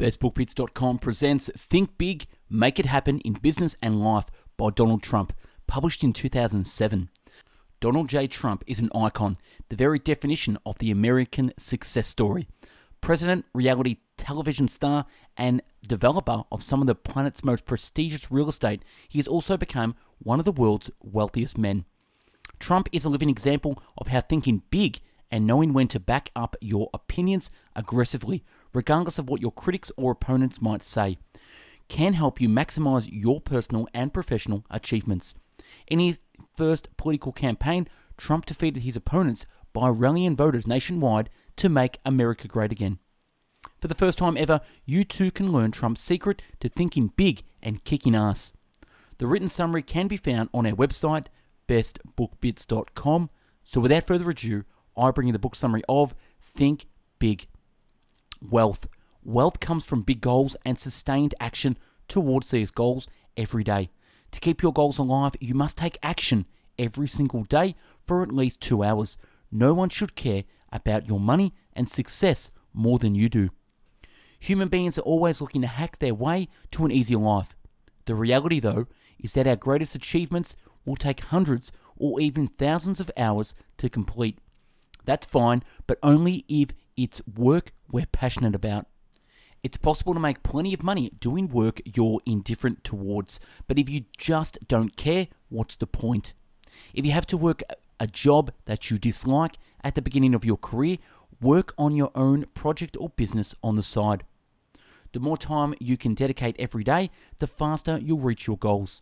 BestBookBits.com presents Think Big, Make It Happen in Business and Life by Donald Trump, published in 2007. Donald J. Trump is an icon, the very definition of the American success story. President, reality television star, and developer of some of the planet's most prestigious real estate, he has also become one of the world's wealthiest men. Trump is a living example of how thinking big and knowing when to back up your opinions aggressively, regardless of what your critics or opponents might say, can help you maximize your personal and professional achievements. In his first political campaign, Trump defeated his opponents by rallying voters nationwide to make America great again. For the first time ever, you too can learn Trump's secret to thinking big and kicking ass. The written summary can be found on our website, bestbookbits.com. So without further ado, I bring you the book summary of Think Big. Wealth. Wealth comes from big goals and sustained action towards these goals every day. To keep your goals alive, you must take action every single day for at least 2 hours. No one should care about your money and success more than you do. Human beings are always looking to hack their way to an easier life. The reality, though, is that our greatest achievements will take hundreds or even thousands of hours to complete. That's fine, but only if it's work we're passionate about. It's possible to make plenty of money doing work you're indifferent towards, but if you just don't care, what's the point? If you have to work a job that you dislike at the beginning of your career, work on your own project or business on the side. The more time you can dedicate every day, the faster you'll reach your goals.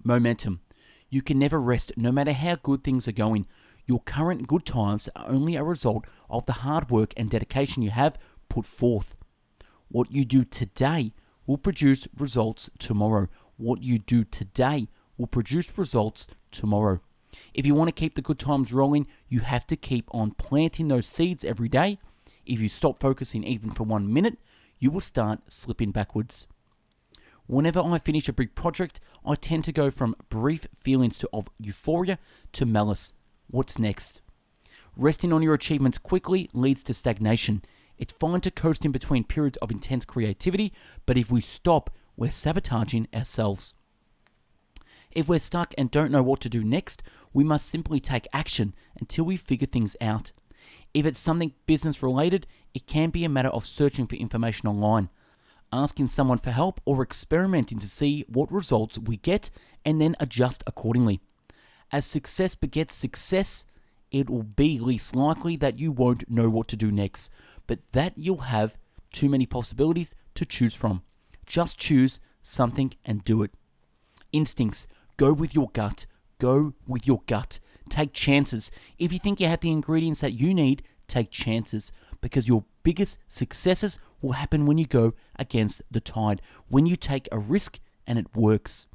Momentum. You can never rest no matter how good things are going. Your current good times are only a result of the hard work and dedication you have put forth. What you do today will produce results tomorrow. What you do today will produce results tomorrow. If you want to keep the good times rolling, you have to keep on planting those seeds every day. If you stop focusing even for 1 minute, you will start slipping backwards. Whenever I finish a big project, I tend to go from brief feelings of euphoria to malice. What's next? Resting on your achievements quickly leads to stagnation. It's fine to coast in between periods of intense creativity, but if we stop, we're sabotaging ourselves. If we're stuck and don't know what to do next, we must simply take action until we figure things out. If it's something business related, it can be a matter of searching for information online, asking someone for help, or experimenting to see what results we get and then adjust accordingly. As success begets success, it will be least likely that you won't know what to do next, but that you'll have too many possibilities to choose from. Just choose something and do it. Instincts. Go with your gut. Go with your gut. Take chances. If you think you have the ingredients that you need, take chances, because your biggest successes will happen when you go against the tide, when you take a risk and it works.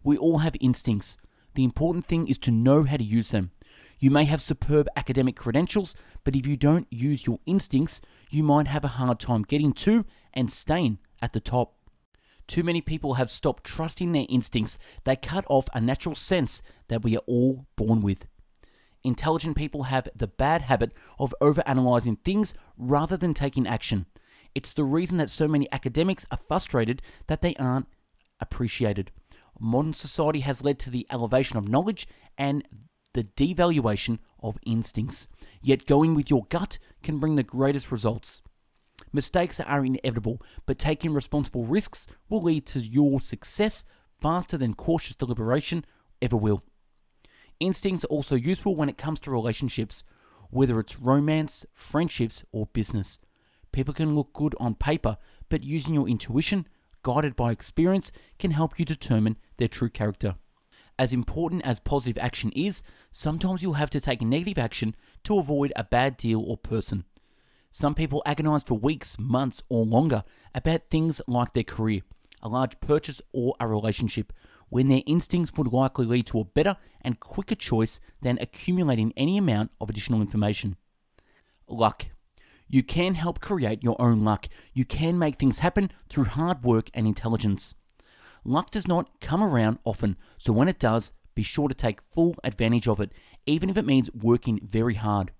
We all have instincts. The important thing is to know how to use them. You may have superb academic credentials, but if you don't use your instincts, you might have a hard time getting to and staying at the top. Too many people have stopped trusting their instincts. They cut off a natural sense that we are all born with. Intelligent people have the bad habit of overanalyzing things rather than taking action. It's the reason that so many academics are frustrated that they aren't appreciated. Modern society has led to the elevation of knowledge and the devaluation of instincts. Yet going with your gut can bring the greatest results. Mistakes are inevitable, but taking responsible risks will lead to your success faster than cautious deliberation ever will. Instincts are also useful when it comes to relationships, whether it's romance, friendships, or business. People can look good on paper, but using your intuition, guided by experience, can help you determine their true character. As important as positive action is, sometimes you'll have to take negative action to avoid a bad deal or person. Some people agonize for weeks, months, or longer about things like their career, a large purchase, or a relationship, when their instincts would likely lead to a better and quicker choice than accumulating any amount of additional information. Luck. You can help create your own luck. You can make things happen through hard work and intelligence. Luck does not come around often, so when it does, be sure to take full advantage of it, even if it means working very hard.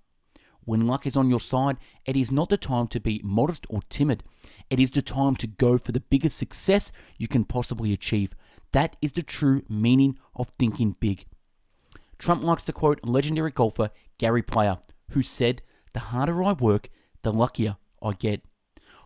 When luck is on your side, it is not the time to be modest or timid. It is the time to go for the biggest success you can possibly achieve. That is the true meaning of thinking big. Trump likes to quote legendary golfer Gary Player, who said, "The harder I work, the luckier I get."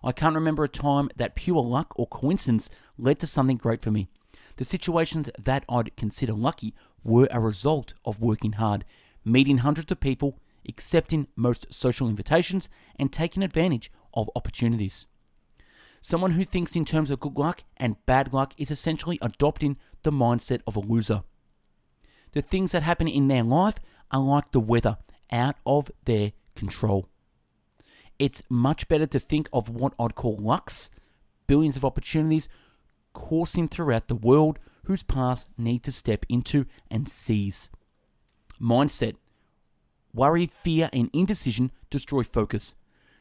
I can't remember a time that pure luck or coincidence led to something great for me. The situations that I'd consider lucky were a result of working hard, meeting hundreds of people, accepting most social invitations, and taking advantage of opportunities. Someone who thinks in terms of good luck and bad luck is essentially adopting the mindset of a loser. The things that happen in their life are like the weather, out of their control. It's much better to think of what I'd call lucks, billions of opportunities coursing throughout the world whose paths need to step into and seize. Mindset. Worry, fear, and indecision destroy focus.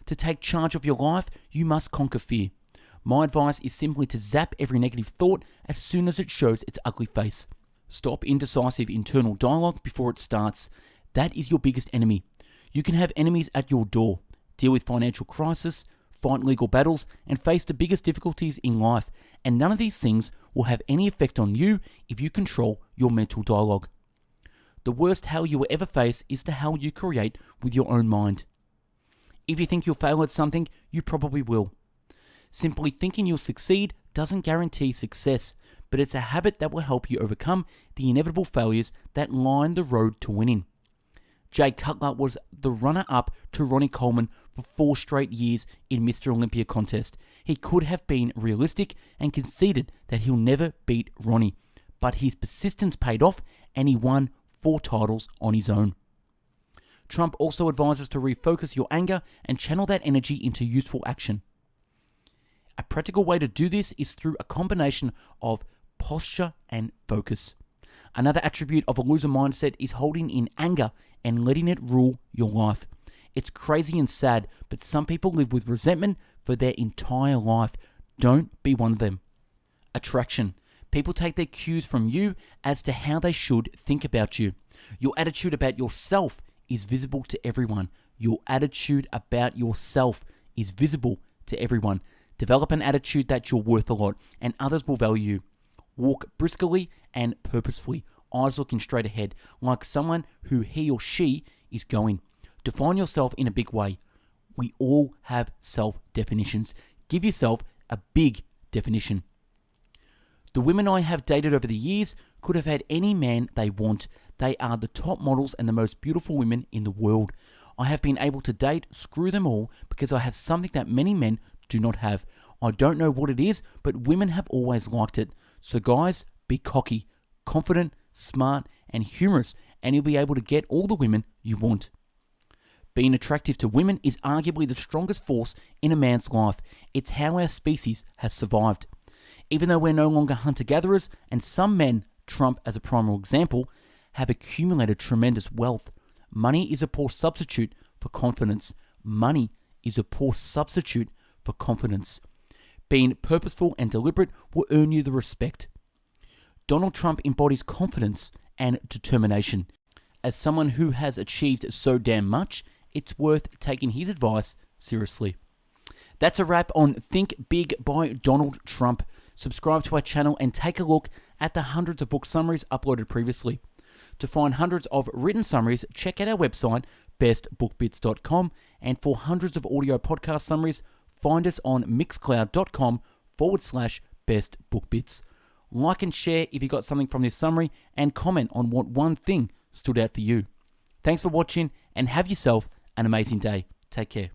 To take charge of your life, you must conquer fear. My advice is simply to zap every negative thought as soon as it shows its ugly face. Stop indecisive internal dialogue before it starts. That is your biggest enemy. You can have enemies at your door. Deal with financial crisis, fight legal battles, and face the biggest difficulties in life. And none of these things will have any effect on you if you control your mental dialogue. The worst hell you will ever face is the hell you create with your own mind. If you think you'll fail at something, you probably will. Simply thinking you'll succeed doesn't guarantee success, but it's a habit that will help you overcome the inevitable failures that line the road to winning. Jay Cutler was the runner-up to Ronnie Coleman for 4 straight years in Mr. Olympia contest. He could have been realistic and conceded that he'll never beat Ronnie, but his persistence paid off and he won 4 titles on his own. Trump also advises to refocus your anger and channel that energy into useful action. A practical way to do this is through a combination of posture and focus. Another attribute of a loser mindset is holding in anger and letting it rule your life. It's crazy and sad, but some people live with resentment for their entire life. Don't be one of them. Attraction. People take their cues from you as to how they should think about you. Your attitude about yourself is visible to everyone. Your attitude about yourself is visible to everyone. Develop an attitude that you're worth a lot and others will value you. Walk briskly and purposefully, eyes looking straight ahead, like someone who he or she is going. Define yourself in a big way. We all have self-definitions. Give yourself a big definition. The women I have dated over the years could have had any man they want. They are the top models and the most beautiful women in the world. I have been able to date, screw them all, because I have something that many men do not have. I don't know what it is, but women have always liked it. So guys, be cocky, confident, smart, and humorous, and you'll be able to get all the women you want. Being attractive to women is arguably the strongest force in a man's life. It's how our species has survived. Even though we're no longer hunter-gatherers, and some men, Trump as a primary example, have accumulated tremendous wealth, money is a poor substitute for confidence. Money is a poor substitute for confidence. Being purposeful and deliberate will earn you the respect. Donald Trump embodies confidence and determination. As someone who has achieved so damn much, it's worth taking his advice seriously. That's a wrap on Think Big by Donald Trump. Subscribe to our channel and take a look at the hundreds of book summaries uploaded previously. To find hundreds of written summaries, check out our website, bestbookbits.com, and for hundreds of audio podcast summaries, find us on mixcloud.com/bestbookbits. Like and share if you got something from this summary, and comment on what one thing stood out for you. Thanks for watching, and have yourself an amazing day. Take care.